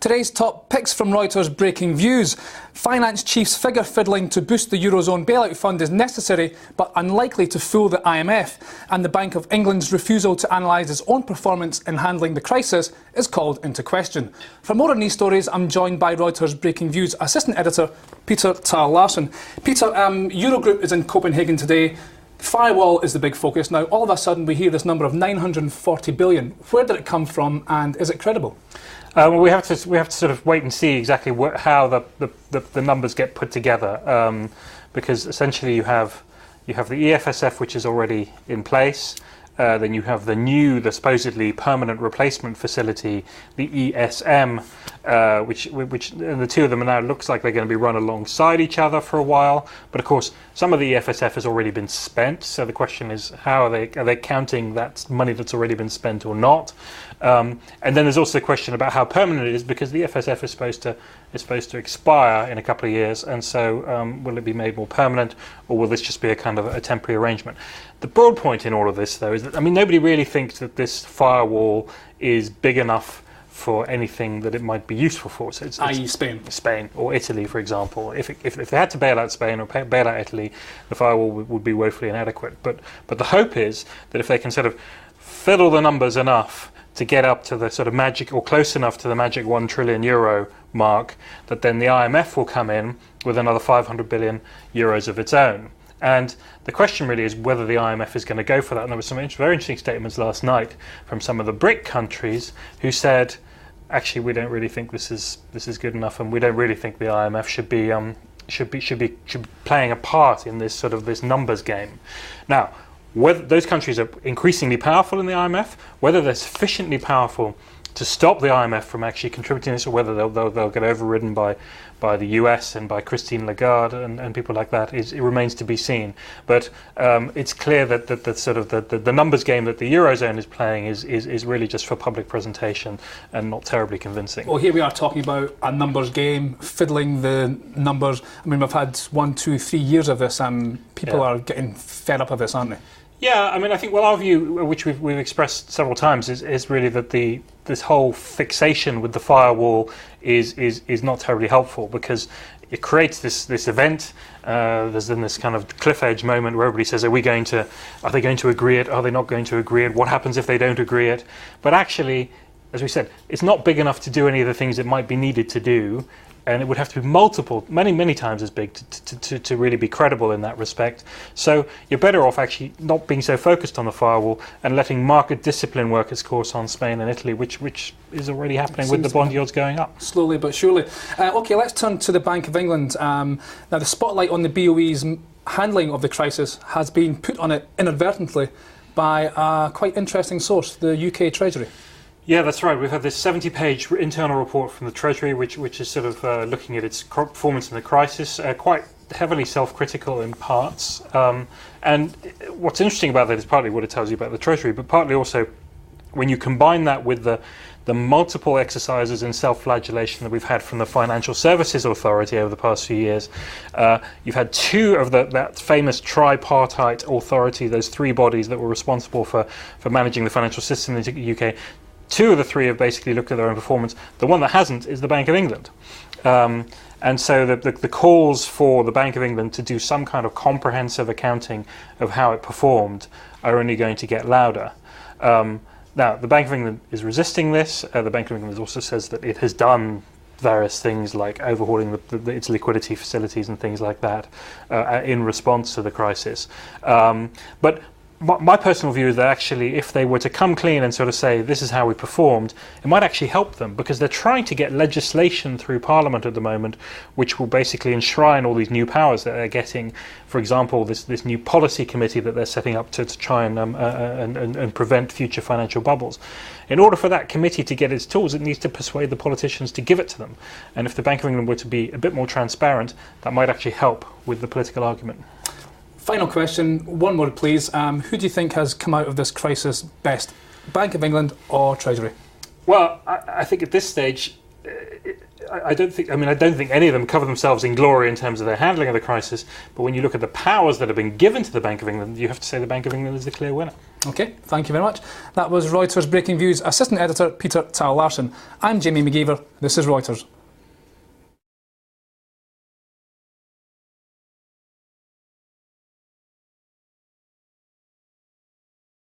Today's top picks from Reuters' Breaking Views. Finance chiefs figure fiddling to boost the Eurozone bailout fund is necessary but unlikely to fool the IMF. And the Bank of England's refusal to analyse its own performance in handling the crisis is called into question. For more on these stories, I'm joined by Reuters' Breaking Views assistant editor Peter Tal Larsen. Peter, Eurogroup is in Copenhagen today. Firewall is the big focus. Now, all of a sudden, we hear this number of 940 billion. Where did it come from, and is it credible? Well, we have to sort of wait and see exactly how the numbers get put together, because essentially you have the EFSF, which is already in place. Then you have the supposedly permanent replacement facility, the ESM, which and the two of them now looks like they're going to be run alongside each other for a while. But of course, some of the EFSF has already been spent. So the question is, how are they counting that money that's already been spent or not? And then there's also the question about how permanent it is, because the EFSF is supposed to expire in a couple of years, and so will it be made more permanent, or will this just be a kind of a temporary arrangement? The broad point in all of this, though, is that nobody really thinks that this firewall is big enough for anything that it might be useful for. So it's i.e. Spain or Italy, for example. If they had to bail out Spain or bail out Italy, the firewall would be woefully inadequate. But the hope is that if they can sort of fiddle the numbers enough to get up to the sort of magic, or close enough to the magic €1 trillion mark, that then the IMF will come in with another 500 billion euros of its own. And the question really is whether the IMF is going to go for that. And there were some very interesting statements last night from some of the BRIC countries who said, actually, we don't really think this is good enough, and we don't really think the IMF should be playing a part in this sort of this numbers game. Now, whether those countries are increasingly powerful in the IMF, whether they're sufficiently powerful to stop the IMF from actually contributing this, or whether they'll get overridden by the US and by Christine Lagarde and people like that, it remains to be seen. But it's clear that the numbers game that the Eurozone is playing is really just for public presentation and not terribly convincing. Well, here we are talking about a numbers game, fiddling the numbers. I mean, we've had 1, 2, 3 years of this, and people are getting fed up of this, aren't they? Yeah, I mean, I think, well, our view, which we've expressed several times, is really that this whole fixation with the firewall is not terribly helpful, because it creates this event. There's then this kind of cliff edge moment where everybody says, are they going to agree it? Are they not going to agree it? What happens if they don't agree it? But actually, as we said, it's not big enough to do any of the things it might be needed to do. And it would have to be many times as big to really be credible in that respect. So you're better off actually not being so focused on the firewall and letting market discipline work its course on Spain and Italy, which is already happening with the bond yields going up. Slowly but surely. OK, let's turn to the Bank of England. Now, the spotlight on the BOE's handling of the crisis has been put on it inadvertently by a quite interesting source, the UK Treasury. Yeah, that's right. We've had this 70-page internal report from the Treasury, which is sort of looking at its performance in the crisis, quite heavily self-critical in parts. And what's interesting about that is partly what it tells you about the Treasury, but partly also when you combine that with the multiple exercises in self-flagellation that we've had from the Financial Services Authority over the past few years. You've had two of that famous tripartite authority, those three bodies that were responsible for managing the financial system in the UK. Two of the three have basically looked at their own performance. The one that hasn't is the Bank of England. And so the calls for the Bank of England to do some kind of comprehensive accounting of how it performed are only going to get louder. Now, the Bank of England is resisting this. The Bank of England also says that it has done various things like overhauling its liquidity facilities and things like that in response to the crisis. But my personal view is that actually if they were to come clean and sort of say this is how we performed, it might actually help them, because they're trying to get legislation through Parliament at the moment which will basically enshrine all these new powers that they're getting. For example, this new policy committee that they're setting up to try and prevent future financial bubbles. In order for that committee to get its tools, it needs to persuade the politicians to give it to them. And if the Bank of England were to be a bit more transparent, that might actually help with the political argument. Final question, one word please. Who do you think has come out of this crisis best, Bank of England or Treasury? Well, I think at this stage, I don't think any of them cover themselves in glory in terms of their handling of the crisis. But when you look at the powers that have been given to the Bank of England, you have to say the Bank of England is the clear winner. OK, thank you very much. That was Reuters Breaking Views Assistant Editor Peter Tal Larsen. I'm Jamie McGeever. This is Reuters.